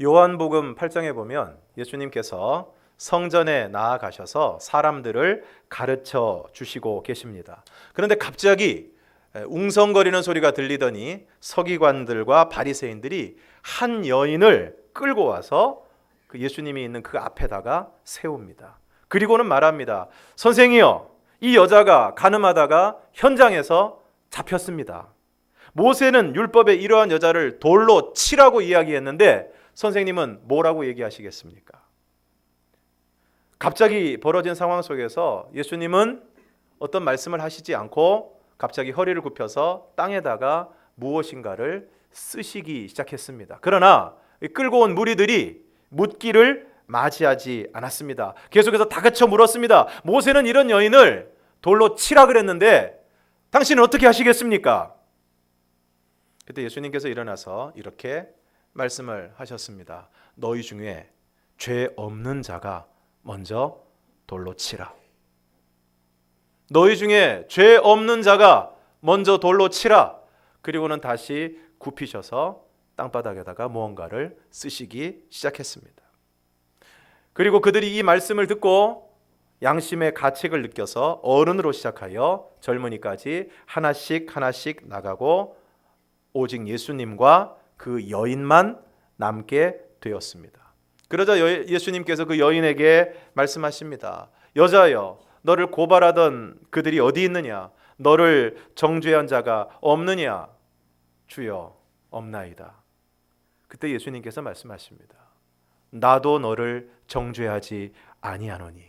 요한복음 8장에 보면 예수님께서 성전에 나아가셔서 사람들을 가르쳐 주시고 계십니다. 그런데 갑자기 웅성거리는 소리가 들리더니 서기관들과 바리새인들이 한 여인을 끌고 와서 그 예수님이 있는 그 앞에다가 세웁니다. 그리고는 말합니다. 선생이여, 이 여자가 간음하다가 현장에서 잡혔습니다. 모세는 율법에 이러한 여자를 돌로 치라고 이야기했는데 선생님은 뭐라고 얘기하시겠습니까? 갑자기 벌어진 상황 속에서 예수님은 어떤 말씀을 하시지 않고 갑자기 허리를 굽혀서 땅에다가 무엇인가를 쓰시기 시작했습니다. 그러나 끌고 온 무리들이 묻기를 맞이하지 않았습니다. 계속해서 다그쳐 물었습니다. 모세는 이런 여인을 돌로 치라 그랬는데 당신은 어떻게 하시겠습니까? 그때 예수님께서 일어나서 이렇게 말씀을 하셨습니다. 너희 중에 죄 없는 자가 먼저 돌로 치라. 너희 중에 죄 없는 자가 먼저 돌로 치라. 그리고는 다시 굽히셔서 땅바닥에다가 무언가를 쓰시기 시작했습니다. 그리고 그들이 이 말씀을 듣고 양심의 가책을 느껴서 어른으로 시작하여 젊은이까지 하나씩 나가고 오직 예수님과 그 여인만 남게 되었습니다. 그러자 예수님께서 그 여인에게 말씀하십니다. 여자여, 너를 고발하던 그들이 어디 있느냐? 너를 정죄한 자가 없느냐? 주여, 없나이다. 그때 예수님께서 말씀하십니다. 나도 너를 정죄하지 아니하노니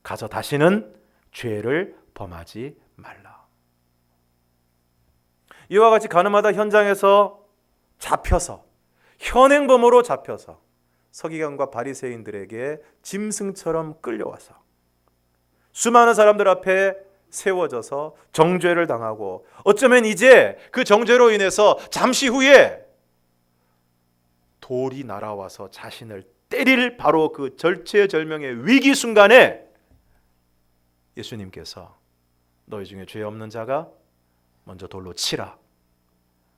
가서 다시는 죄를 범하지 말라. 이와 같이 간음하다 현장에서 잡혀서 현행범으로 잡혀서 서기관과 바리새인들에게 짐승처럼 끌려와서 수많은 사람들 앞에 세워져서 정죄를 당하고 어쩌면 이제 그 정죄로 인해서 잠시 후에 돌이 날아와서 자신을 때릴 바로 그 절체절명의 위기 순간에 예수님께서 너희 중에 죄 없는 자가 먼저 돌로 치라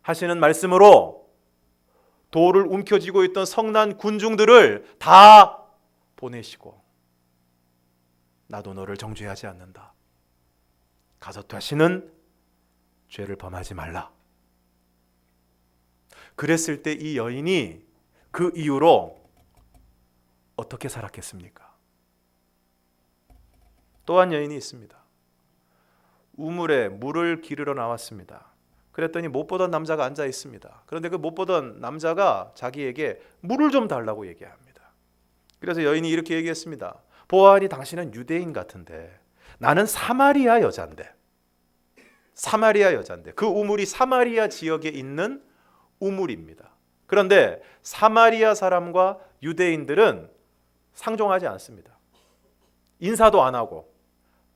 하시는 말씀으로 돌을 움켜쥐고 있던 성난 군중들을 다 보내시고 나도 너를 정죄하지 않는다. 가서 다시는 죄를 범하지 말라. 그랬을 때 이 여인이 그 이후로 어떻게 살았겠습니까? 또 한 여인이 있습니다. 우물에 물을 기르러 나왔습니다. 그랬더니 못 보던 남자가 앉아 있습니다. 그런데 그 못 보던 남자가 자기에게 물을 좀 달라고 얘기합니다. 그래서 여인이 이렇게 얘기했습니다. 보아하니 당신은 유대인 같은데 나는 사마리아 여자인데 그 우물이 사마리아 지역에 있는 우물입니다. 그런데 사마리아 사람과 유대인들은 상종하지 않습니다. 인사도 안 하고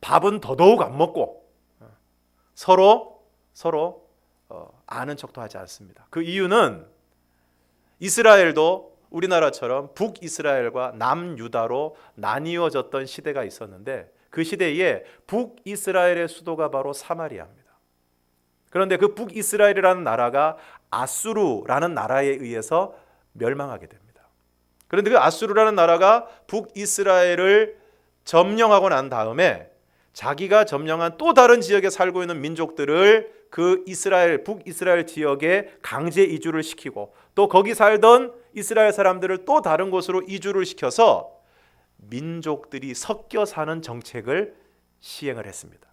밥은 더더욱 안 먹고 서로 아는 척도 하지 않습니다. 그 이유는 이스라엘도 우리나라처럼 북이스라엘과 남유다로 나뉘어졌던 시대가 있었는데 그 시대에 북이스라엘의 수도가 바로 사마리아입니다. 그런데 그 북이스라엘이라는 나라가 아수르라는 나라에 의해서 멸망하게 됩니다. 그런데 그 아수르라는 나라가 북이스라엘을 점령하고 난 다음에 자기가 점령한 또 다른 지역에 살고 있는 민족들을 그 북이스라엘 지역에 강제 이주를 시키고 또 거기 살던 이스라엘 사람들을 또 다른 곳으로 이주를 시켜서 민족들이 섞여 사는 정책을 시행을 했습니다.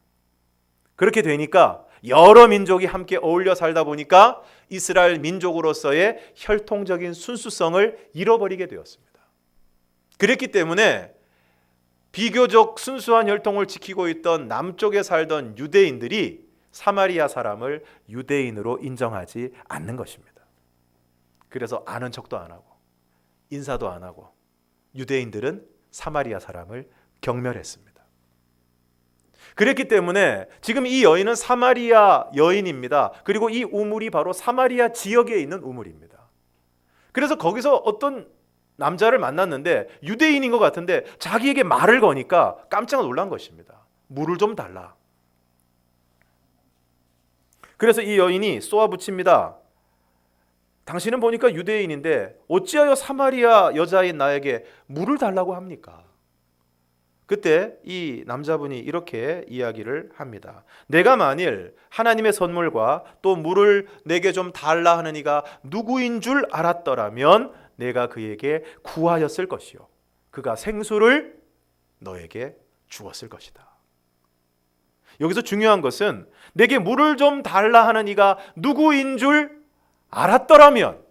그렇게 되니까 여러 민족이 함께 어울려 살다 보니까 이스라엘 민족으로서의 혈통적인 순수성을 잃어버리게 되었습니다. 그랬기 때문에 비교적 순수한 혈통을 지키고 있던 남쪽에 살던 유대인들이 사마리아 사람을 유대인으로 인정하지 않는 것입니다. 그래서 아는 척도 안 하고 인사도 안 하고 유대인들은 사마리아 사람을 경멸했습니다. 그랬기 때문에 지금 이 여인은 사마리아 여인입니다. 그리고 이 우물이 바로 사마리아 지역에 있는 우물입니다. 그래서 거기서 어떤 남자를 만났는데 유대인인 것 같은데 자기에게 말을 거니까 깜짝 놀란 것입니다. 물을 좀 달라. 그래서 이 여인이 쏘아붙입니다. 당신은 보니까 유대인인데 어찌하여 사마리아 여자인 나에게 물을 달라고 합니까? 그때 이 남자분이 이렇게 이야기를 합니다. 내가 만일 하나님의 선물과 또 물을 내게 좀 달라 하는 이가 누구인 줄 알았더라면 내가 그에게 구하였을 것이요 그가 생수를 너에게 주었을 것이다. 여기서 중요한 것은 내게 물을 좀 달라 하는 이가 누구인 줄 알았더라면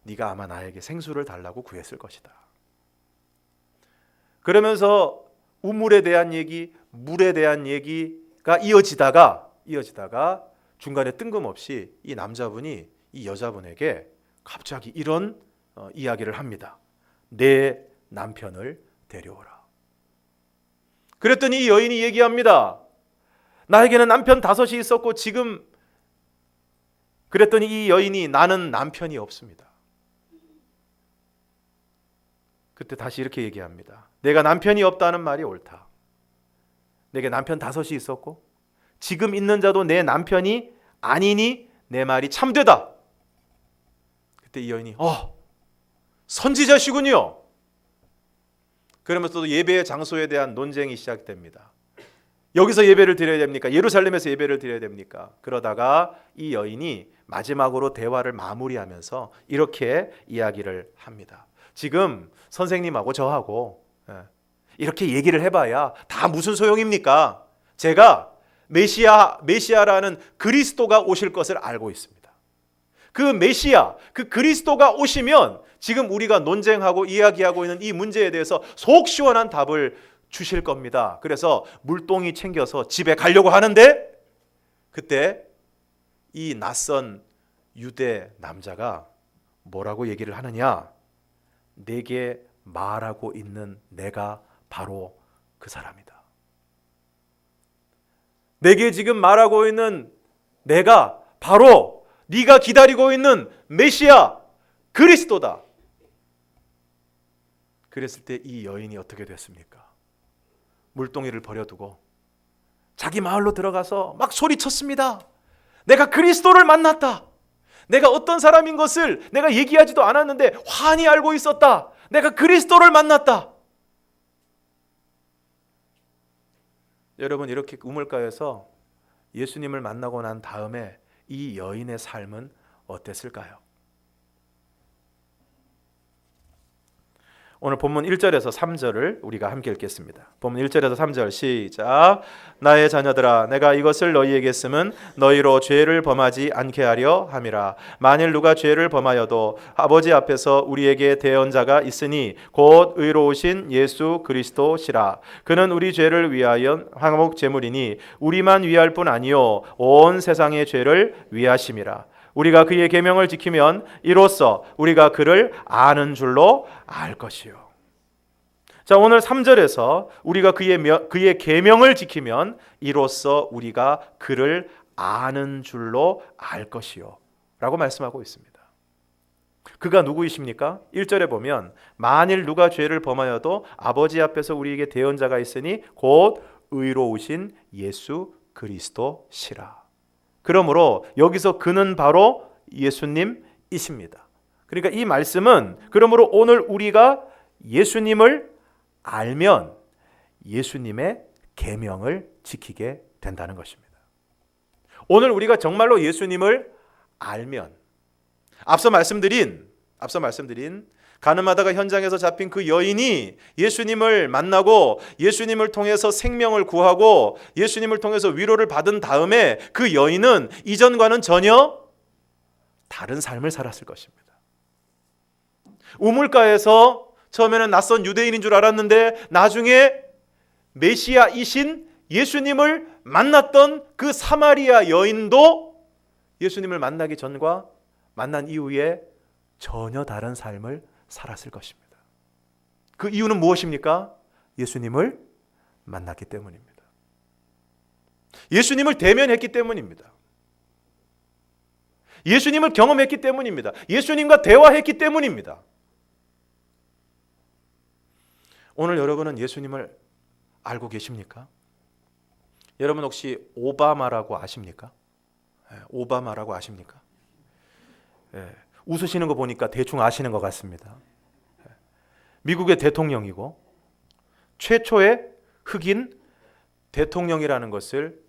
네가 아마 나에게 생수를 달라고 구했을 것이다. 그러면서 우물에 대한 얘기, 물에 대한 얘기가 이어지다가 중간에 뜬금없이 이 남자분이 이 여자분에게 갑자기 이런 이야기를 합니다. 내 남편을 데려오라. 그랬더니 이 여인이 얘기합니다. 나에게는 남편 5이 있었고 지금 그랬더니 이 여인이 나는 남편이 없습니다. 그때 다시 이렇게 얘기합니다. 내가 남편이 없다는 말이 옳다. 내게 남편 5이 있었고 지금 있는 자도 내 남편이 아니니 내 말이 참되다. 그때 이 여인이 선지자시군요. 그러면서 또 예배의 장소에 대한 논쟁이 시작됩니다. 여기서 예배를 드려야 됩니까? 예루살렘에서 예배를 드려야 됩니까? 그러다가 이 여인이 마지막으로 대화를 마무리하면서 이렇게 이야기를 합니다. 지금 선생님하고 저하고 이렇게 얘기를 해봐야 다 무슨 소용입니까? 제가 메시아라는 그리스도가 오실 것을 알고 있습니다. 그 메시아, 그 그리스도가 오시면 지금 우리가 논쟁하고 이야기하고 있는 이 문제에 대해서 속 시원한 답을 주실 겁니다. 그래서 물동이 챙겨서 집에 가려고 하는데 그때 이 낯선 유대 남자가 뭐라고 얘기를 하느냐? 내게 말하고 있는 내가 바로 그 사람이다. 내게 지금 말하고 있는 내가 바로 네가 기다리고 있는 메시아 그리스도다. 그랬을 때 이 여인이 어떻게 됐습니까? 물동이를 버려두고 자기 마을로 들어가서 막 소리쳤습니다. 내가 그리스도를 만났다. 내가 어떤 사람인 것을 내가 얘기하지도 않았는데 환히 알고 있었다. 내가 그리스도를 만났다. 여러분, 이렇게 우물가에서 예수님을 만나고 난 다음에 이 여인의 삶은 어땠을까요? 오늘 본문 1절에서 3절을 우리가 함께 읽겠습니다. 본문 1절에서 3절 시작. 나의 자녀들아, 내가 이것을 너희에게 쓰면 너희로 죄를 범하지 않게 하려 함이라. 만일 누가 죄를 범하여도 아버지 앞에서 우리에게 대언자가 있으니 곧 의로우신 예수 그리스도시라. 그는 우리 죄를 위하여 화목 제물이니 우리만 위할 뿐 아니요 온 세상의 죄를 위하심이라. 우리가 그의 계명을 지키면 이로써 우리가 그를 아는 줄로 알 것이요. 자, 오늘 3절에서 우리가 그의 계명을 지키면 이로써 우리가 그를 아는 줄로 알 것이요 라고 말씀하고 있습니다. 그가 누구이십니까? 1절에 보면 만일 누가 죄를 범하여도 아버지 앞에서 우리에게 대언자가 있으니 곧 의로우신 예수 그리스도시라. 그러므로 여기서 그는 바로 예수님이십니다. 그러니까 이 말씀은 그러므로 오늘 우리가 예수님을 알면 예수님의 계명을 지키게 된다는 것입니다. 오늘 우리가 정말로 예수님을 알면 앞서 말씀드린 가늠하다가 현장에서 잡힌 그 여인이 예수님을 만나고 예수님을 통해서 생명을 구하고 예수님을 통해서 위로를 받은 다음에 그 여인은 이전과는 전혀 다른 삶을 살았을 것입니다. 우물가에서 처음에는 낯선 유대인인 줄 알았는데 나중에 메시아이신 예수님을 만났던 그 사마리아 여인도 예수님을 만나기 전과 만난 이후에 전혀 다른 삶을 살았을 것입니다. 그 이유는 무엇입니까? 예수님을 만났기 때문입니다. 예수님을 대면했기 때문입니다. 예수님을 경험했기 때문입니다. 예수님과 대화했기 때문입니다. 오늘 여러분은 예수님을 알고 계십니까? 여러분 혹시 오바마라고 아십니까? 오바마라고 아십니까? 웃으시는 거 보니까 대충 아시는 것 같습니다. 미국의 대통령이고 최초의 흑인 대통령이라는 것을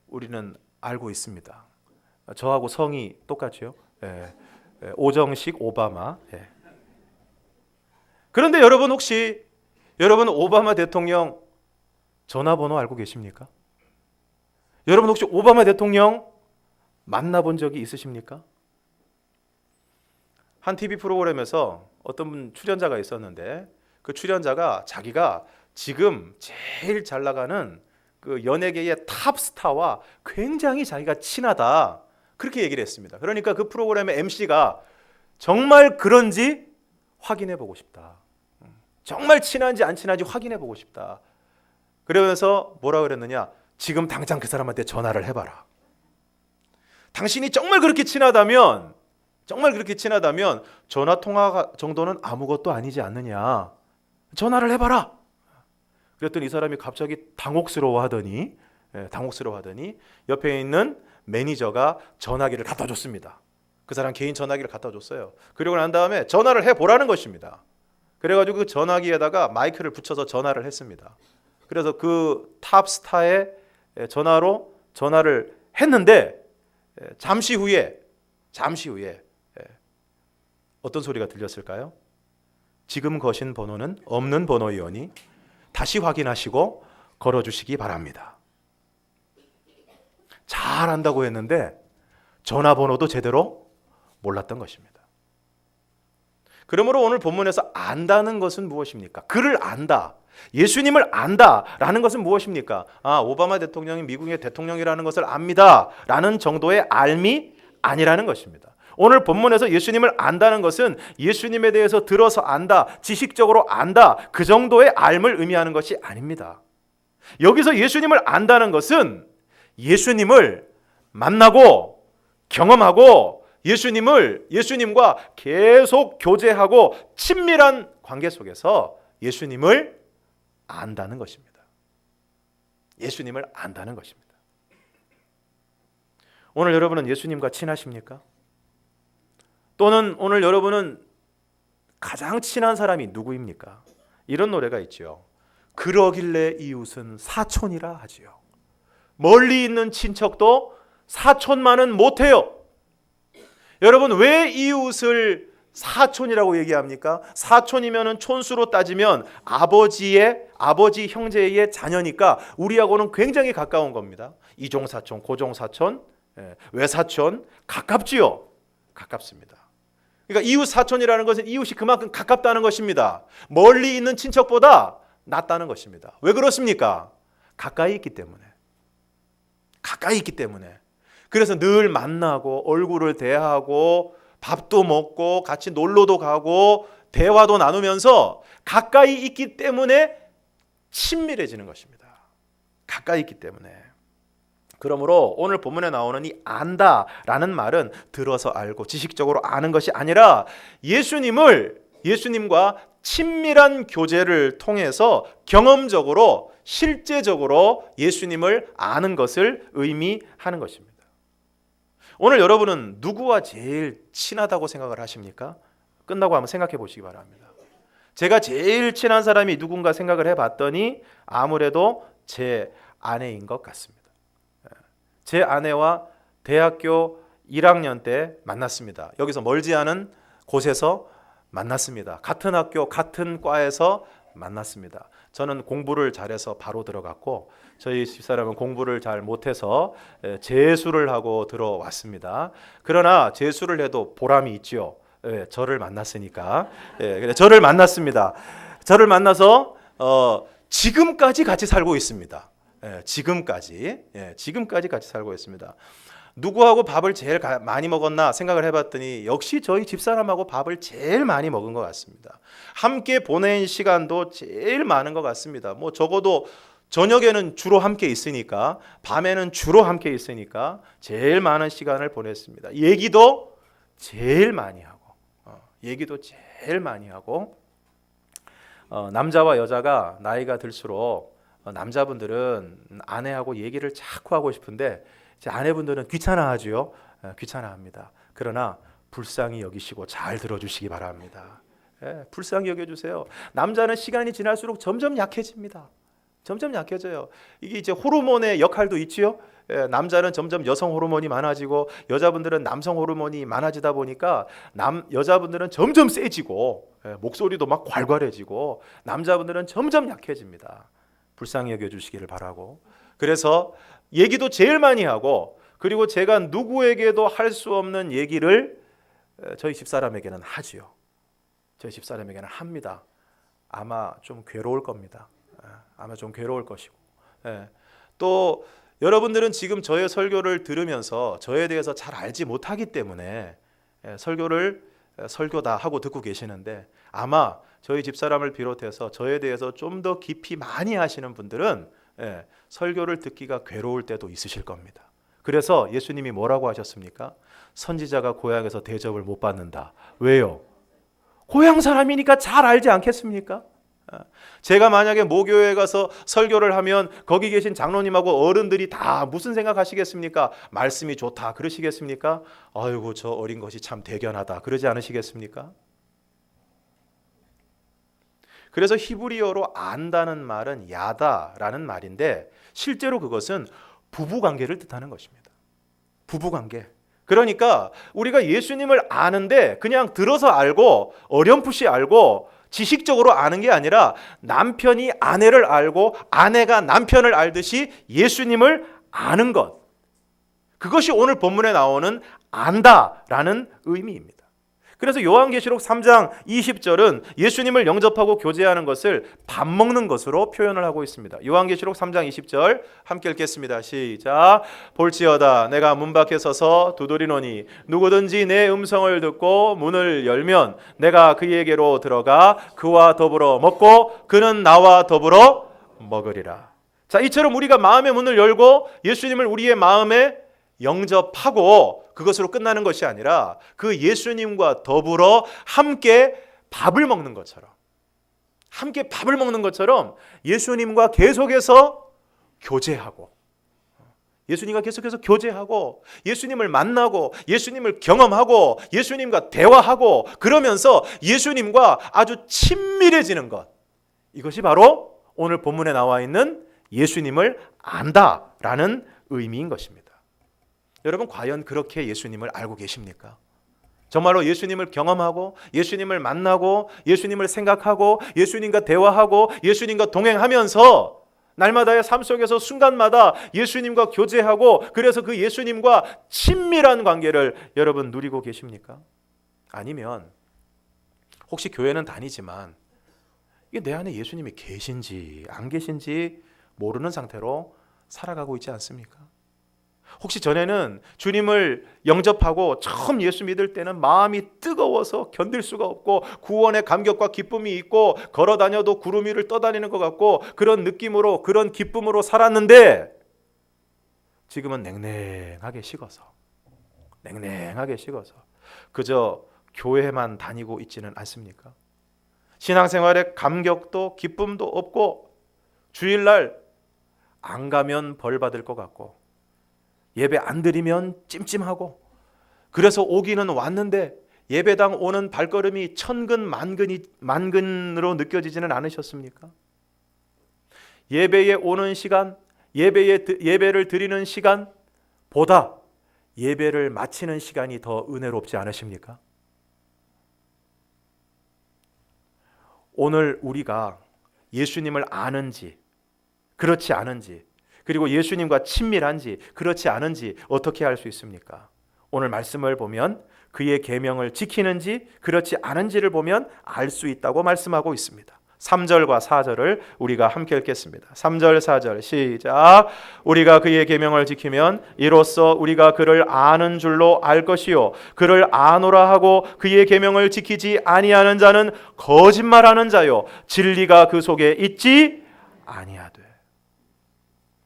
우리는 알고 있습니다. 저하고 성이 똑같죠. 오정식 오바마. 그런데 여러분 혹시 여러분 오바마 대통령 전화번호 알고 계십니까? 여러분 혹시 오바마 대통령 만나본 적이 있으십니까? 한 TV 프로그램에서 어떤 분 출연자가 있었는데 그 출연자가 자기가 지금 제일 잘 나가는 그 연예계의 탑스타와 굉장히 자기가 친하다 그렇게 얘기를 했습니다. 그러니까 그 프로그램의 MC가 정말 그런지 확인해 보고 싶다. 정말 친한지 안 친한지 확인해 보고 싶다. 그러면서 뭐라 그랬느냐? 지금 당장 그 사람한테 전화를 해봐라. 당신이 정말 그렇게 친하다면 전화 통화 정도는 아무것도 아니지 않느냐. 전화를 해봐라. 그랬더니 이 사람이 갑자기 당혹스러워하더니 옆에 있는 매니저가 전화기를 갖다 줬습니다. 그 사람 개인 전화기를 갖다 줬어요. 그리고 난 다음에 전화를 해보라는 것입니다. 그래가지고 그 전화기에다가 마이크를 붙여서 전화를 했습니다. 그래서 그 탑스타의 전화로 전화를 했는데 잠시 후에 어떤 소리가 들렸을까요? 지금 거신 번호는 없는 번호이오니 다시 확인하시고 걸어주시기 바랍니다. 잘 안다고 했는데 전화번호도 제대로 몰랐던 것입니다. 그러므로 오늘 본문에서 안다는 것은 무엇입니까? 그를 안다, 예수님을 안다라는 것은 무엇입니까? 오바마 대통령이 미국의 대통령이라는 것을 압니다 라는 정도의 알미 아니라는 것입니다. 오늘 본문에서 예수님을 안다는 것은 예수님에 대해서 들어서 안다, 지식적으로 안다, 그 정도의 알을 의미하는 것이 아닙니다. 여기서 예수님을 안다는 것은 예수님을 만나고 경험하고 예수님과 계속 교제하고 친밀한 관계 속에서 예수님을 안다는 것입니다. 예수님을 안다는 것입니다. 오늘 여러분은 예수님과 친하십니까? 또는 오늘 여러분은 가장 친한 사람이 누구입니까? 이런 노래가 있죠. 그러길래 이웃은 사촌이라 하지요. 멀리 있는 친척도 사촌만은 못해요. 여러분 왜 이웃을 사촌이라고 얘기합니까? 사촌이면 촌수로 따지면 아버지 형제의 자녀니까 우리하고는 굉장히 가까운 겁니다. 이종사촌, 고종사촌, 외사촌 가깝지요. 가깝습니다. 그러니까 이웃 사촌이라는 것은 이웃이 그만큼 가깝다는 것입니다. 멀리 있는 친척보다 낫다는 것입니다. 왜 그렇습니까? 가까이 있기 때문에. 그래서 늘 만나고 얼굴을 대하고 밥도 먹고 같이 놀러도 가고 대화도 나누면서 가까이 있기 때문에 친밀해지는 것입니다. 가까이 있기 때문에. 그러므로 오늘 본문에 나오는 이 안다라는 말은 들어서 알고 지식적으로 아는 것이 아니라 예수님과 친밀한 교제를 통해서 경험적으로 실제적으로 예수님을 아는 것을 의미하는 것입니다. 오늘 여러분은 누구와 제일 친하다고 생각을 하십니까? 끝나고 한번 생각해 보시기 바랍니다. 제가 제일 친한 사람이 누군가 생각을 해봤더니 아무래도 제 아내인 것 같습니다. 제 아내와 대학교 1학년 때 만났습니다. 여기서 멀지 않은 곳에서 만났습니다. 같은 학교, 같은 과에서 만났습니다. 저는 공부를 잘해서 바로 들어갔고 저희 집사람은 공부를 잘 못해서 재수를 하고 들어왔습니다. 그러나 재수를 해도 보람이 있지요. 저를 만났으니까. 저를 만났습니다. 저를 만나서 지금까지 같이 살고 있습니다. 지금까지 같이 살고 있습니다. 누구하고 밥을 제일 많이 먹었나 생각을 해봤더니 역시 저희 집사람하고 밥을 제일 많이 먹은 것 같습니다. 함께 보낸 시간도 제일 많은 것 같습니다. 뭐 적어도 저녁에는 주로 함께 있으니까, 밤에는 주로 함께 있으니까 제일 많은 시간을 보냈습니다. 얘기도 제일 많이 하고 남자와 여자가 나이가 들수록 남자분들은 아내하고 얘기를 자꾸 하고 싶은데 제 아내분들은 귀찮아하지요. 귀찮아합니다. 그러나 불쌍히 여기시고 잘 들어주시기 바랍니다. 불쌍히 여겨주세요. 남자는 시간이 지날수록 점점 약해집니다. 점점 약해져요. 이게 이제 호르몬의 역할도 있지요. 남자는 점점 여성 호르몬이 많아지고 여자분들은 남성 호르몬이 많아지다 보니까 여자분들은 점점 세지고 목소리도 막 괄괄해지고 남자분들은 점점 약해집니다. 불쌍히 여겨주시기를 바라고, 그래서 얘기도 제일 많이 하고, 그리고 제가 누구에게도 할 수 없는 얘기를 저희 집사람에게는 하지요. 저희 집사람에게는 합니다. 아마 좀 괴로울 겁니다. 아마 좀 괴로울 것이고, 또 여러분들은 지금 저의 설교를 들으면서 저에 대해서 잘 알지 못하기 때문에 설교를 설교다 하고 듣고 계시는데, 아마 저희 집사람을 비롯해서 저에 대해서 좀 더 깊이 많이 하시는 분들은 설교를 듣기가 괴로울 때도 있으실 겁니다. 그래서 예수님이 뭐라고 하셨습니까? 선지자가 고향에서 대접을 못 받는다. 왜요? 고향 사람이니까 잘 알지 않겠습니까? 제가 만약에 모교에 가서 설교를 하면 거기 계신 장로님하고 어른들이 다 무슨 생각하시겠습니까? 말씀이 좋다 그러시겠습니까? 아이고 저 어린 것이 참 대견하다 그러지 않으시겠습니까? 그래서 히브리어로 안다는 말은 야다라는 말인데, 실제로 그것은 부부관계를 뜻하는 것입니다. 부부관계. 그러니까 우리가 예수님을 아는데 그냥 들어서 알고 어렴풋이 알고 지식적으로 아는 게 아니라, 남편이 아내를 알고 아내가 남편을 알듯이 예수님을 아는 것, 그것이 오늘 본문에 나오는 안다라는 의미입니다. 그래서 요한계시록 3장 20절은 예수님을 영접하고 교제하는 것을 밥 먹는 것으로 표현을 하고 있습니다. 요한계시록 3장 20절 함께 읽겠습니다. 시작. 볼지어다 내가 문 밖에 서서 두드리노니 누구든지 내 음성을 듣고 문을 열면 내가 그에게로 들어가 그와 더불어 먹고 그는 나와 더불어 먹으리라. 자, 이처럼 우리가 마음의 문을 열고 예수님을 우리의 마음에 영접하고 그것으로 끝나는 것이 아니라, 그 예수님과 더불어 함께 밥을 먹는 것처럼, 예수님과 계속해서 교제하고, 예수님을 만나고 예수님을 경험하고 예수님과 대화하고, 그러면서 예수님과 아주 친밀해지는 것, 이것이 바로 오늘 본문에 나와 있는 예수님을 안다라는 의미인 것입니다. 여러분, 과연 그렇게 예수님을 알고 계십니까? 정말로 예수님을 경험하고 예수님을 만나고 예수님을 생각하고 예수님과 대화하고 예수님과 동행하면서 날마다의 삶 속에서 순간마다 예수님과 교제하고, 그래서 그 예수님과 친밀한 관계를 여러분 누리고 계십니까? 아니면 혹시 교회는 다니지만 이게 내 안에 예수님이 계신지 안 계신지 모르는 상태로 살아가고 있지 않습니까? 혹시 전에는 주님을 영접하고 처음 예수 믿을 때는 마음이 뜨거워서 견딜 수가 없고 구원의 감격과 기쁨이 있고 걸어 다녀도 구름 위를 떠다니는 것 같고 그런 느낌으로, 그런 기쁨으로 살았는데, 지금은 냉랭하게 식어서 그저 교회만 다니고 있지는 않습니까? 신앙생활에 감격도 기쁨도 없고, 주일날 안 가면 벌 받을 것 같고, 예배 안 드리면 찜찜하고, 그래서 오기는 왔는데 예배당 오는 발걸음이 천근 만근으로 느껴지지는 않으셨습니까? 예배에 오는 시간, 예배를 드리는 시간보다 예배를 마치는 시간이 더 은혜롭지 않으십니까? 오늘 우리가 예수님을 아는지 그렇지 않은지, 그리고 예수님과 친밀한지 그렇지 않은지 어떻게 알 수 있습니까? 오늘 말씀을 보면 그의 계명을 지키는지 그렇지 않은지를 보면 알 수 있다고 말씀하고 있습니다. 3절과 4절을 우리가 함께 읽겠습니다. 3절 4절 시작. 우리가 그의 계명을 지키면 이로써 우리가 그를 아는 줄로 알 것이요 그를 아노라 하고 그의 계명을 지키지 아니하는 자는 거짓말하는 자요 진리가 그 속에 있지 아니하되.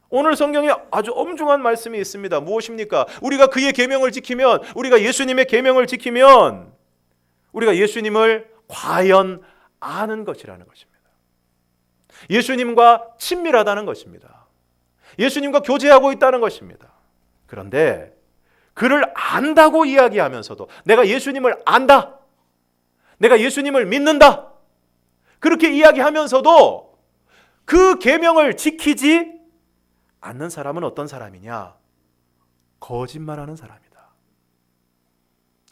오늘 성경에 아주 엄중한 말씀이 있습니다. 무엇입니까? 우리가 그의 계명을 지키면, 우리가 예수님의 계명을 지키면 우리가 예수님을 과연 아는 것이라는 것입니다. 예수님과 친밀하다는 것입니다. 예수님과 교제하고 있다는 것입니다. 그런데 그를 안다고 이야기하면서도 내가 예수님을 안다, 내가 예수님을 믿는다, 그렇게 이야기하면서도 그 계명을 지키지 않는 사람은 어떤 사람이냐? 거짓말하는 사람이다.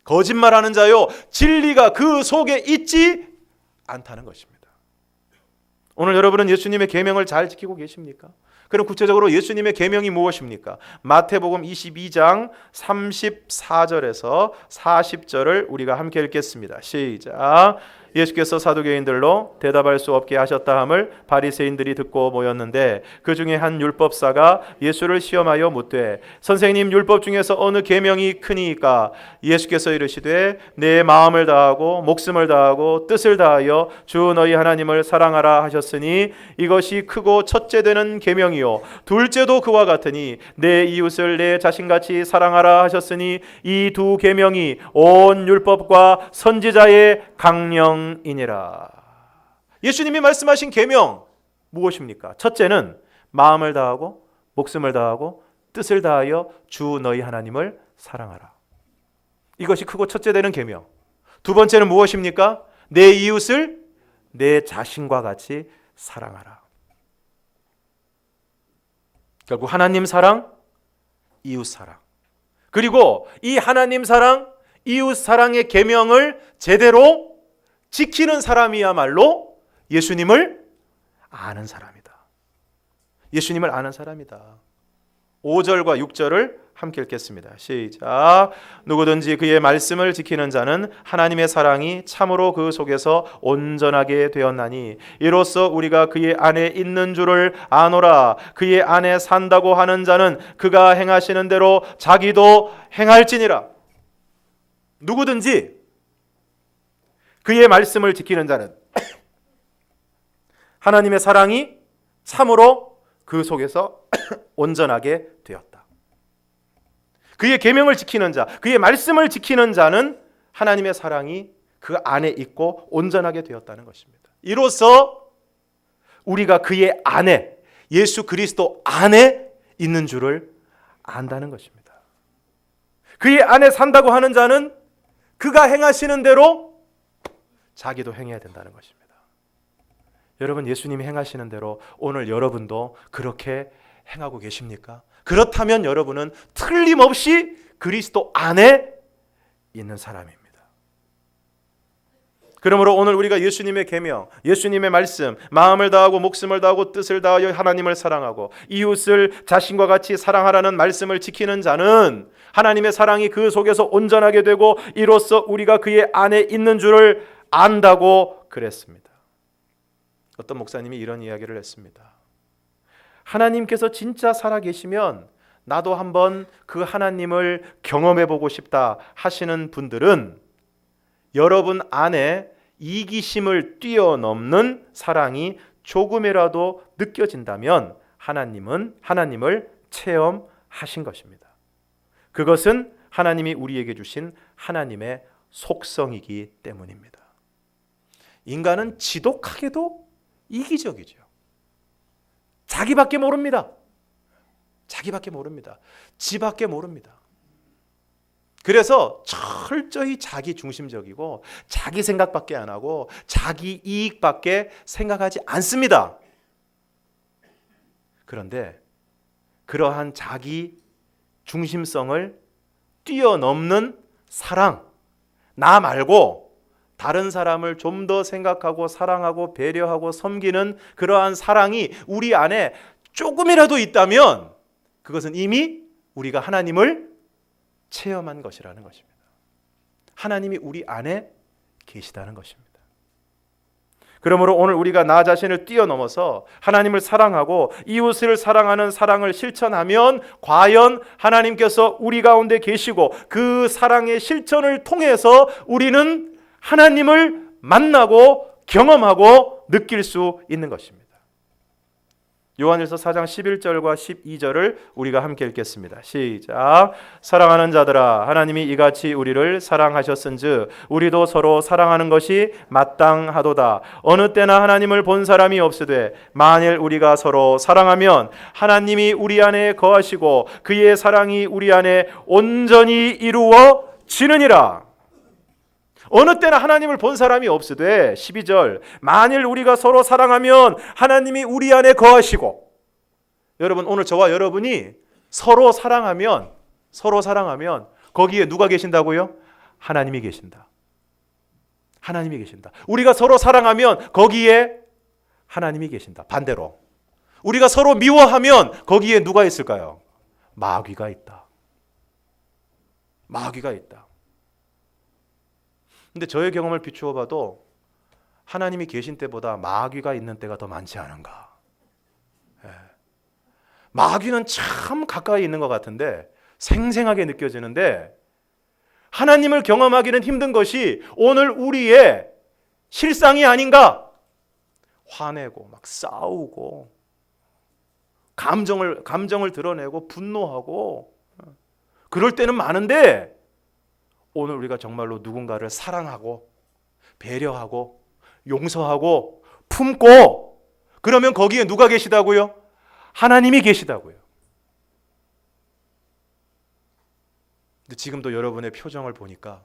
거짓말하는 자요, 진리가 그 속에 있지 않다는 것입니다. 오늘 여러분은 예수님의 계명을 잘 지키고 계십니까? 그럼 구체적으로 예수님의 계명이 무엇입니까? 마태복음 22장 34절에서 40절을 우리가 함께 읽겠습니다. 시작. 예수께서 사두개인들로 대답할 수 없게 하셨다 함을 바리새인들이 듣고 모였는데 그 중에 한 율법사가 예수를 시험하여 묻되 선생님, 율법 중에서 어느 계명이 크니까? 예수께서 이르시되 내 마음을 다하고 목숨을 다하고 뜻을 다하여 주 너희 하나님을 사랑하라 하셨으니 이것이 크고 첫째 되는 계명이요 둘째도 그와 같으니 내 이웃을 내 자신같이 사랑하라 하셨으니 이 두 계명이 온 율법과 선지자의 강령 이니라. 예수님이 말씀하신 계명 무엇입니까? 첫째는 마음을 다하고 목숨을 다하고 뜻을 다하여 주 너희 하나님을 사랑하라. 이것이 크고 첫째 되는 계명. 두 번째는 무엇입니까? 내 이웃을 내 자신과 같이 사랑하라. 결국 하나님 사랑, 이웃 사랑. 그리고 이 하나님 사랑, 이웃 사랑의 계명을 제대로 지키는 사람이야말로 예수님을 아는 사람이다. 예수님을 아는 사람이다. 5절과 6절을 함께 읽겠습니다. 시작. 누구든지 그의 말씀을 지키는 자는 하나님의 사랑이 참으로 그 속에서 온전하게 되었나니 이로써 우리가 그의 안에 있는 줄을 아노라. 그의 안에 산다고 하는 자는 그가 행하시는 대로 자기도 행할지니라. 누구든지 그의 말씀을 지키는 자는 하나님의 사랑이 참으로 그 속에서 온전하게 되었다. 그의 계명을 지키는 자, 그의 말씀을 지키는 자는 하나님의 사랑이 그 안에 있고 온전하게 되었다는 것입니다. 이로써 우리가 그의 안에, 예수 그리스도 안에 있는 줄을 안다는 것입니다. 그의 안에 산다고 하는 자는 그가 행하시는 대로 자기도 행해야 된다는 것입니다. 여러분, 예수님이 행하시는 대로 오늘 여러분도 그렇게 행하고 계십니까? 그렇다면 여러분은 틀림없이 그리스도 안에 있는 사람입니다. 그러므로 오늘 우리가 예수님의 계명, 예수님의 말씀, 마음을 다하고 목숨을 다하고 뜻을 다하여 하나님을 사랑하고 이웃을 자신과 같이 사랑하라는 말씀을 지키는 자는 하나님의 사랑이 그 속에서 온전하게 되고 이로써 우리가 그의 안에 있는 줄을 안다고 그랬습니다. 어떤 목사님이 이런 이야기를 했습니다. 하나님께서 진짜 살아계시면 나도 한번 그 하나님을 경험해 보고 싶다 하시는 분들은 여러분 안에 이기심을 뛰어넘는 사랑이 조금이라도 느껴진다면 하나님을 체험하신 것입니다. 그것은 하나님이 우리에게 주신 하나님의 속성이기 때문입니다. 인간은 지독하게도 이기적이죠. 자기밖에 모릅니다. 자기밖에 모릅니다. 지밖에 모릅니다. 그래서 철저히 자기 중심적이고 자기 생각밖에 안 하고 자기 이익밖에 생각하지 않습니다. 그런데 그러한 자기 중심성을 뛰어넘는 사랑, 나 말고 다른 사람을 좀 더 생각하고 사랑하고 배려하고 섬기는 그러한 사랑이 우리 안에 조금이라도 있다면 그것은 이미 우리가 하나님을 체험한 것이라는 것입니다. 하나님이 우리 안에 계시다는 것입니다. 그러므로 오늘 우리가 나 자신을 뛰어넘어서 하나님을 사랑하고 이웃을 사랑하는 사랑을 실천하면 과연 하나님께서 우리 가운데 계시고 그 사랑의 실천을 통해서 우리는 하나님을 만나고 경험하고 느낄 수 있는 것입니다. 요한일서 4장 11절과 12절을 우리가 함께 읽겠습니다. 시작. 사랑하는 자들아, 하나님이 이같이 우리를 사랑하셨은즉 우리도 서로 사랑하는 것이 마땅하도다. 어느 때나 하나님을 본 사람이 없으되 만일 우리가 서로 사랑하면 하나님이 우리 안에 거하시고 그의 사랑이 우리 안에 온전히 이루어지느니라. 어느 때나 하나님을 본 사람이 없으되 12절 만일 우리가 서로 사랑하면 하나님이 우리 안에 거하시고, 여러분 오늘 저와 여러분이 서로 사랑하면 거기에 누가 계신다고요? 하나님이 계신다. 하나님이 계신다. 우리가 서로 사랑하면 거기에 하나님이 계신다. 반대로 우리가 서로 미워하면 거기에 누가 있을까요? 마귀가 있다. 마귀가 있다. 근데 저의 경험을 비추어 봐도 하나님이 계신 때보다 마귀가 있는 때가 더 많지 않은가. 예. 마귀는 참 가까이 있는 것 같은데 생생하게 느껴지는데, 하나님을 경험하기는 힘든 것이 오늘 우리의 실상이 아닌가. 화내고 막 싸우고 감정을 드러내고 분노하고 그럴 때는 많은데, 오늘 우리가 정말로 누군가를 사랑하고 배려하고 용서하고 품고 그러면 거기에 누가 계시다고요? 하나님이 계시다고요. 근데 지금도 여러분의 표정을 보니까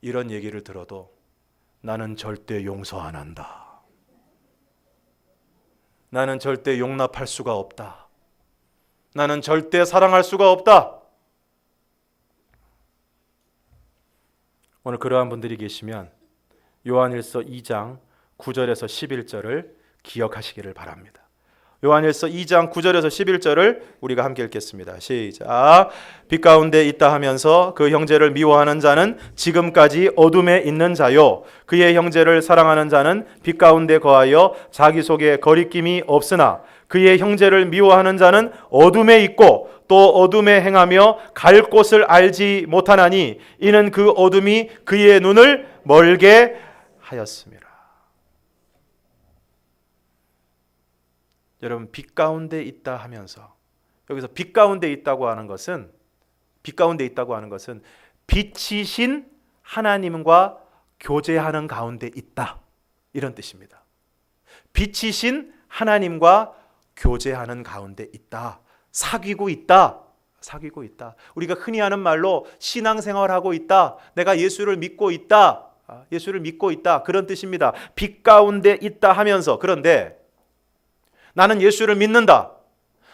이런 얘기를 들어도 나는 절대 용서 안 한다. 나는 절대 용납할 수가 없다. 나는 절대 사랑할 수가 없다. 오늘 그러한 분들이 계시면 요한일서 2장 9절에서 11절을 기억하시기를 바랍니다. 요한일서 2장 9절에서 11절을 우리가 함께 읽겠습니다. 시작. 빛 가운데 있다 하면서 그 형제를 미워하는 자는 지금까지 어둠에 있는 자요, 그의 형제를 사랑하는 자는 빛 가운데 거하여 자기 속에 거리낌이 없으나 그의 형제를 미워하는 자는 어둠에 있고 또 어둠에 행하며 갈 곳을 알지 못하나니 이는 그 어둠이 그의 눈을 멀게 하였습니다. 여러분, 빛 가운데 있다 하면서 여기서 빛 가운데 있다고 하는 것은 빛이신 하나님과 교제하는 가운데 있다, 이런 뜻입니다. 빛이신 하나님과 교제하는 가운데 있다. 사귀고 있다. 우리가 흔히 하는 말로 신앙생활하고 있다. 내가 예수를 믿고 있다. 그런 뜻입니다. 빛 가운데 있다 하면서, 그런데 나는 예수를 믿는다.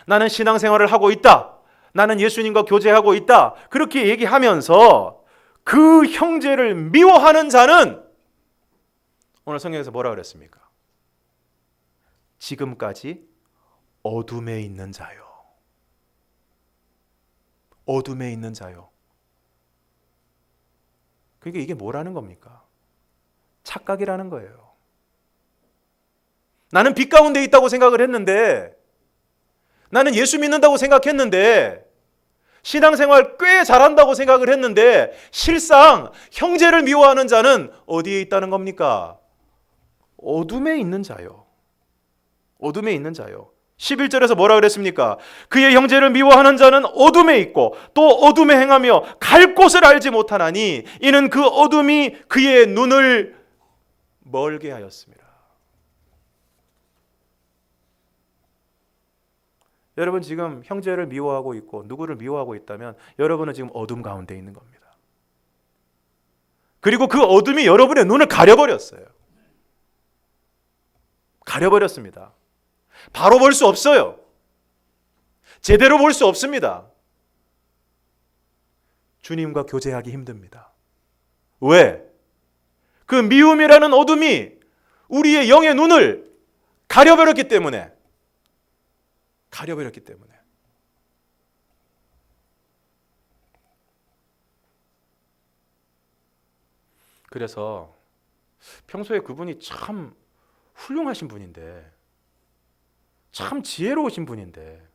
나는 신앙생활을 하고 있다. 나는 예수님과 교제하고 있다. 그렇게 얘기하면서 그 형제를 미워하는 자는 오늘 성경에서 뭐라 그랬습니까? 지금까지 어둠에 있는 자요. 어둠에 있는 자요. 그러니까 이게 뭐라는 겁니까? 착각이라는 거예요. 나는 빛 가운데 있다고 생각을 했는데, 나는 예수 믿는다고 생각했는데, 신앙생활 꽤 잘한다고 생각을 했는데, 실상 형제를 미워하는 자는 어디에 있다는 겁니까? 어둠에 있는 자요. 어둠에 있는 자요. 11절에서 뭐라 그랬습니까? 그의 형제를 미워하는 자는 어둠에 있고 또 어둠에 행하며 갈 곳을 알지 못하나니 이는 그 어둠이 그의 눈을 멀게 하였습니다. 여러분 지금 형제를 미워하고 있고 누구를 미워하고 있다면 여러분은 지금 어둠 가운데 있는 겁니다. 그리고 그 어둠이 여러분의 눈을 가려버렸어요. 가려버렸습니다. 바로 볼 수 없어요. 제대로 볼 수 없습니다. 주님과 교제하기 힘듭니다. 왜? 그 미움이라는 어둠이 우리의 영의 눈을 가려버렸기 때문에. 그래서 평소에 그분이 참 훌륭하신 분인데, 참 지혜로우신 분인데,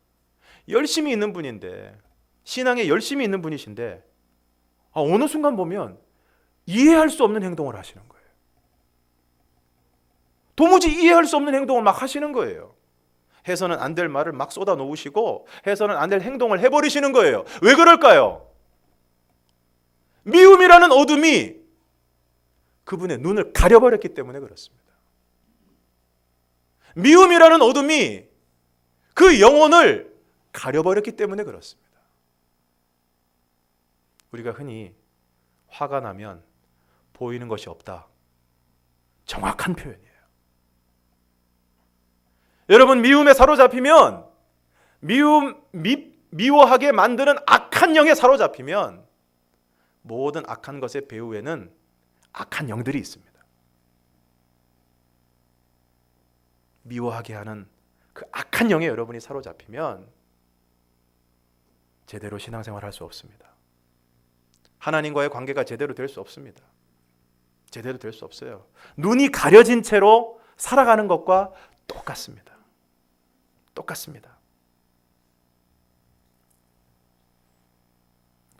열심히 있는 분인데, 신앙에 열심히 있는 분이신데, 어느 순간 보면 이해할 수 없는 행동을 하시는 거예요. 도무지 이해할 수 없는 행동을 막 하시는 거예요. 해서는 안 될 말을 막 쏟아 놓으시고 해서는 안 될 행동을 해버리시는 거예요. 왜 그럴까요? 미움이라는 어둠이 그분의 눈을 가려버렸기 때문에 그렇습니다. 미움이라는 어둠이 그 영혼을 가려버렸기 때문에 그렇습니다. 우리가 흔히 화가 나면 보이는 것이 없다. 정확한 표현이에요. 여러분, 미움에 사로잡히면 미워하게 만드는 악한 영에 사로잡히면 모든 악한 것의 배후에는 악한 영들이 있습니다. 미워하게 하는 그 악한 영에 여러분이 사로잡히면 제대로 신앙생활 할 수 없습니다. 하나님과의 관계가 제대로 될 수 없습니다. 제대로 될 수 없어요. 눈이 가려진 채로 살아가는 것과 똑같습니다. 똑같습니다.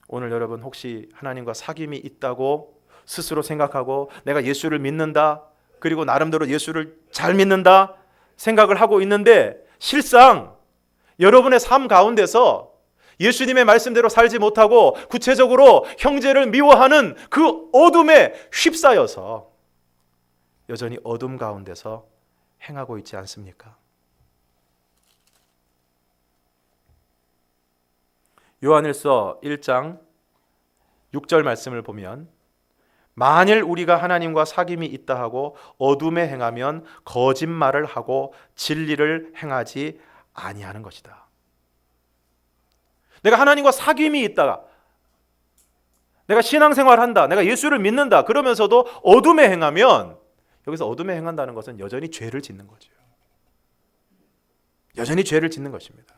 오늘 여러분 혹시 하나님과 사귐이 있다고 스스로 생각하고 내가 예수를 믿는다, 그리고 나름대로 예수를 잘 믿는다 생각을 하고 있는데 실상 여러분의 삶 가운데서 예수님의 말씀대로 살지 못하고 구체적으로 형제를 미워하는 그 어둠에 휩싸여서 여전히 어둠 가운데서 행하고 있지 않습니까? 요한일서 1장 6절 말씀을 보면 만일 우리가 하나님과 사귐이 있다 하고 어둠에 행하면 거짓말을 하고 진리를 행하지 아니하는 것이다. 내가 하나님과 사귐이 있다가 내가 신앙생활한다, 내가 예수를 믿는다 그러면서도 어둠에 행하면, 여기서 어둠에 행한다는 것은 여전히 죄를 짓는 거죠. 여전히 죄를 짓는 것입니다.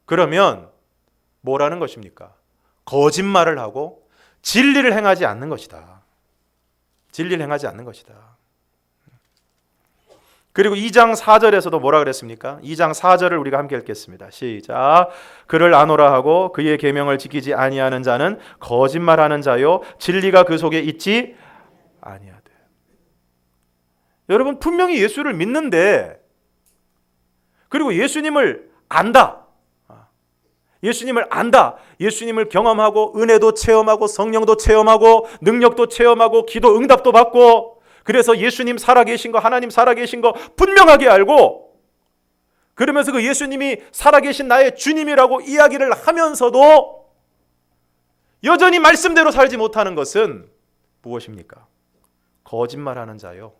그러면 뭐라는 것입니까? 거짓말을 하고 진리를 행하지 않는 것이다. 진리를 행하지 않는 것이다. 그리고 2장 4절에서도 뭐라 그랬습니까? 2장 4절을 우리가 함께 읽겠습니다. 시작. 그를 아노라 하고 그의 계명을 지키지 아니하는 자는 거짓말하는 자요 진리가 그 속에 있지 아니하되. 여러분, 분명히 예수를 믿는데, 그리고 예수님을 안다, 예수님을 안다, 예수님을 경험하고 은혜도 체험하고 성령도 체험하고 능력도 체험하고 기도 응답도 받고, 그래서 예수님 살아계신 거, 하나님 살아계신 거 분명하게 알고, 그러면서 그 예수님이 살아계신 나의 주님이라고 이야기를 하면서도 여전히 말씀대로 살지 못하는 것은 무엇입니까? 거짓말하는 자요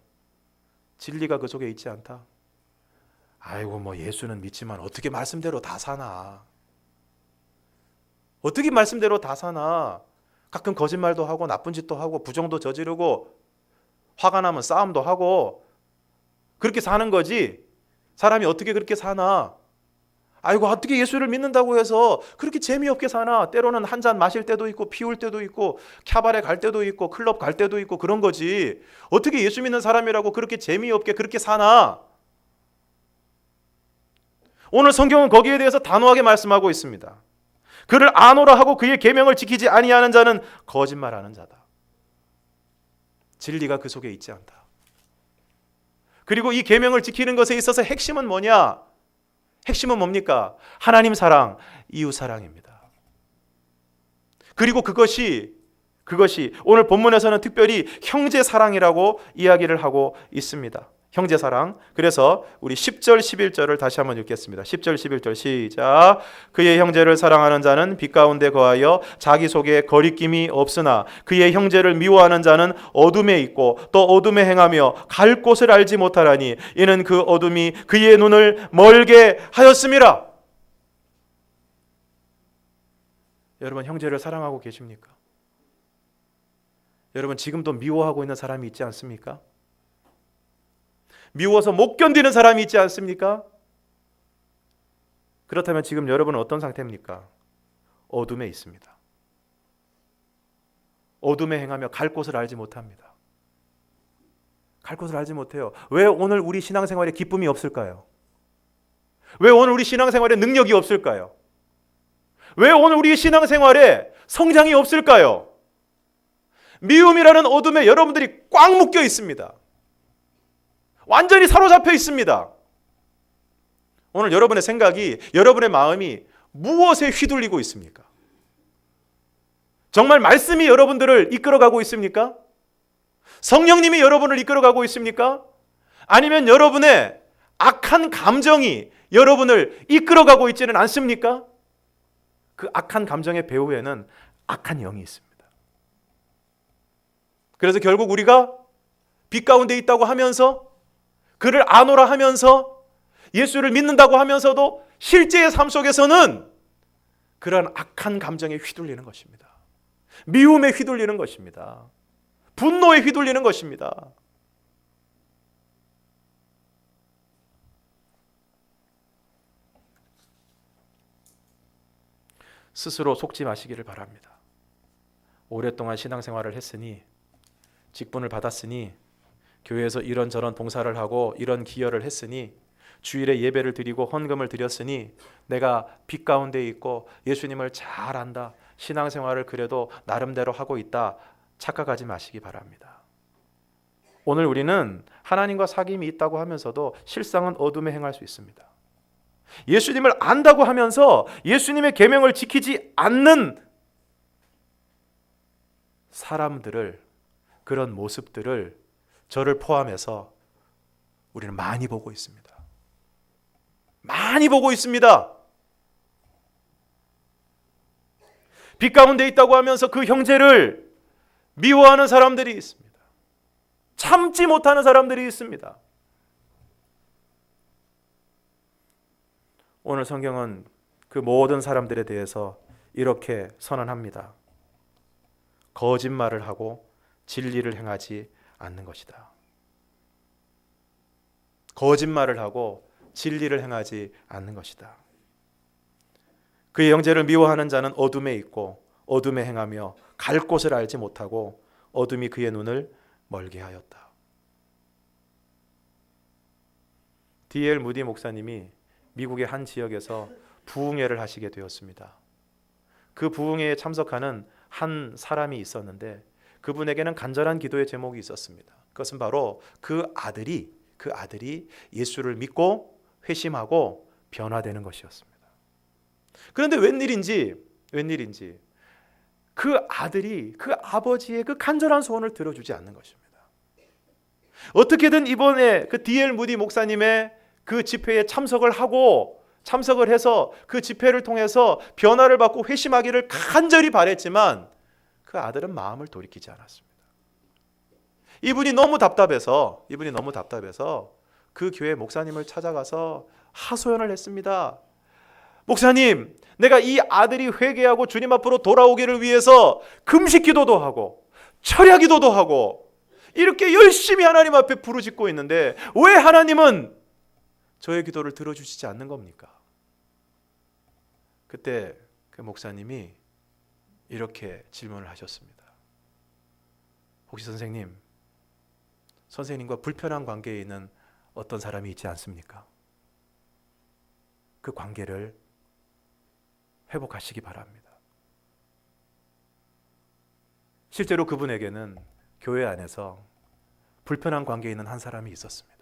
진리가 그 속에 있지 않다. 아이고, 뭐 예수는 믿지만 어떻게 말씀대로 다 사나? 어떻게 말씀대로 다 사나? 가끔 거짓말도 하고 나쁜 짓도 하고 부정도 저지르고 화가 나면 싸움도 하고 그렇게 사는 거지. 사람이 어떻게 그렇게 사나? 아이고, 어떻게 예수를 믿는다고 해서 그렇게 재미없게 사나? 때로는 한 잔 마실 때도 있고 피울 때도 있고 캬바레 갈 때도 있고 클럽 갈 때도 있고 그런 거지. 어떻게 예수 믿는 사람이라고 그렇게 재미없게 그렇게 사나? 오늘 성경은 거기에 대해서 단호하게 말씀하고 있습니다. 그를 아노라 하고 그의 계명을 지키지 아니하는 자는 거짓말하는 자다. 진리가 그 속에 있지 않다. 그리고 이 계명을 지키는 것에 있어서 핵심은 뭐냐? 핵심은 뭡니까? 하나님 사랑, 이웃 사랑입니다. 그리고 그것이 오늘 본문에서는 특별히 형제 사랑이라고 이야기를 하고 있습니다. 형제 사랑. 그래서 우리 10절 11절을 다시 한번 읽겠습니다. 10절 11절 시작. 그의 형제를 사랑하는 자는 빛 가운데 거하여 자기 속에 거리낌이 없으나 그의 형제를 미워하는 자는 어둠에 있고 또 어둠에 행하며 갈 곳을 알지 못하라니 이는 그 어둠이 그의 눈을 멀게 하였음이라. 여러분, 형제를 사랑하고 계십니까? 여러분, 지금도 미워하고 있는 사람이 있지 않습니까? 미워서 못 견디는 사람이 있지 않습니까? 그렇다면 지금 여러분은 어떤 상태입니까? 어둠에 있습니다. 어둠에 행하며 갈 곳을 알지 못합니다. 갈 곳을 알지 못해요. 왜 오늘 우리 신앙생활에 기쁨이 없을까요? 왜 오늘 우리 신앙생활에 능력이 없을까요? 왜 오늘 우리 신앙생활에 성장이 없을까요? 미움이라는 어둠에 여러분들이 꽉 묶여 있습니다. 완전히 사로잡혀 있습니다. 오늘 여러분의 생각이, 여러분의 마음이 무엇에 휘둘리고 있습니까? 정말 말씀이 여러분들을 이끌어가고 있습니까? 성령님이 여러분을 이끌어가고 있습니까? 아니면 여러분의 악한 감정이 여러분을 이끌어가고 있지는 않습니까? 그 악한 감정의 배후에는 악한 영이 있습니다. 그래서 결국 우리가 빛 가운데 있다고 하면서, 그를 아노라 하면서, 예수를 믿는다고 하면서도 실제의 삶 속에서는 그러한 악한 감정에 휘둘리는 것입니다. 미움에 휘둘리는 것입니다. 분노에 휘둘리는 것입니다. 스스로 속지 마시기를 바랍니다. 오랫동안 신앙생활을 했으니, 직분을 받았으니, 교회에서 이런저런 봉사를 하고 이런 기여를 했으니, 주일에 예배를 드리고 헌금을 드렸으니 내가 빛 가운데 있고 예수님을 잘 안다, 신앙생활을 그래도 나름대로 하고 있다, 착각하지 마시기 바랍니다. 오늘 우리는 하나님과 사귐이 있다고 하면서도 실상은 어둠에 행할 수 있습니다. 예수님을 안다고 하면서 예수님의 계명을 지키지 않는 사람들을, 그런 모습들을 저를 포함해서 우리는 많이 보고 있습니다. 많이 보고 있습니다. 빛 가운데 있다고 하면서 그 형제를 미워하는 사람들이 있습니다. 참지 못하는 사람들이 있습니다. 오늘 성경은 그 모든 사람들에 대해서 이렇게 선언합니다. 거짓말을 하고 진리를 행하지 않는 것이다. 거짓말을 하고 진리를 행하지 않는 것이다. 그의 형제를 미워하는 자는 어둠에 있고 어둠에 행하며 갈 곳을 알지 못하고 어둠이 그의 눈을 멀게 하였다. D.L. 무디 목사님이 미국의 한 지역에서 부흥회를 하시게 되었습니다. 그 부흥회에 참석하는 한 사람이 있었는데 그분에게는 간절한 기도의 제목이 있었습니다. 그것은 바로 그 아들이 예수를 믿고 회심하고 변화되는 것이었습니다. 그런데 웬일인지 그 아들이 그 아버지의 그 간절한 소원을 들어주지 않는 것입니다. 어떻게든 이번에 그 D.L. 무디 목사님의 그 집회에 참석을 해서 그 집회를 통해서 변화를 받고 회심하기를 간절히 바랬지만 그 아들은 마음을 돌이키지 않았습니다. 이분이 너무 답답해서 그 교회 목사님을 찾아가서 하소연을 했습니다. 목사님, 내가 이 아들이 회개하고 주님 앞으로 돌아오기를 위해서 금식 기도도 하고 철야 기도도 하고 이렇게 열심히 하나님 앞에 부르짖고 있는데 왜 하나님은 저의 기도를 들어주시지 않는 겁니까? 그때 그 목사님이 이렇게 질문을 하셨습니다. 혹시 선생님과 불편한 관계에 있는 어떤 사람이 있지 않습니까? 그 관계를 회복하시기 바랍니다. 실제로 그분에게는 교회 안에서 불편한 관계에 있는 한 사람이 있었습니다.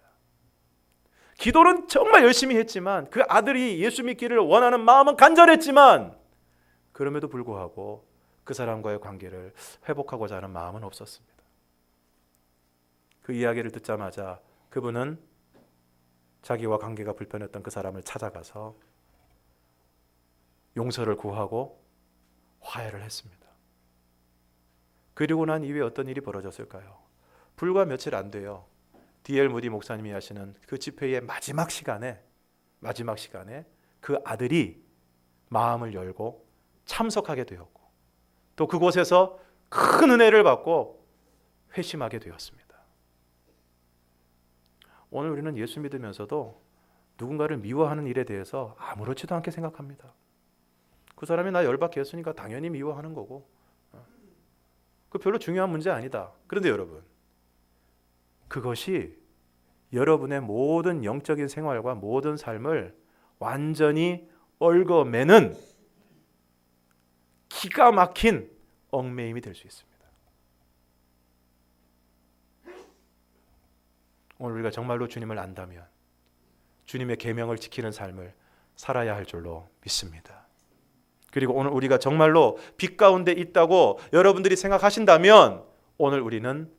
기도는 정말 열심히 했지만 그 아들이 예수 믿기를 원하는 마음은 간절했지만 그럼에도 불구하고 그 사람과의 관계를 회복하고자 하는 마음은 없었습니다. 그 이야기를 듣자마자 그분은 자기와 관계가 불편했던 그 사람을 찾아가서 용서를 구하고 화해를 했습니다. 그리고 난 이후에 어떤 일이 벌어졌을까요? 불과 며칠 안 돼요. D.L. 무디 목사님이 하시는 그 집회의 마지막 시간에 그 아들이 마음을 열고 참석하게 되었고 또 그곳에서 큰 은혜를 받고 회심하게 되었습니다. 오늘 우리는 예수 믿으면서도 누군가를 미워하는 일에 대해서 아무렇지도 않게 생각합니다. 그 사람이 나 열받게 했으니까 당연히 미워하는 거고 그 별로 중요한 문제 아니다. 그런데 여러분, 그것이 여러분의 모든 영적인 생활과 모든 삶을 완전히 얽어매는 기가 막힌 얽매임이 될 수 있습니다. 오늘 우리가 정말로 주님을 안다면, 주님의 계명을 지키는 삶을 살아야 할 줄로 믿습니다. 그리고 오늘 우리가 정말로 빛 가운데 있다고 여러분들이 생각하신다면 오늘 우리는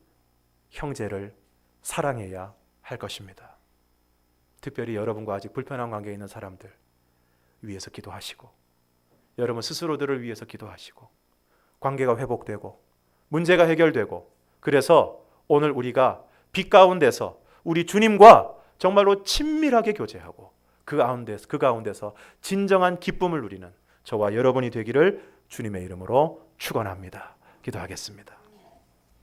형제를 사랑해야 할 것입니다. 특별히 여러분과 아직 불편한 관계에 있는 사람들 위해서 기도하시고, 여러분 스스로들을 위해서 기도하시고, 관계가 회복되고 문제가 해결되고, 그래서 오늘 우리가 빛 가운데서 우리 주님과 정말로 친밀하게 교제하고 그 가운데서 진정한 기쁨을 누리는 저와 여러분이 되기를 주님의 이름으로 축원합니다. 기도하겠습니다.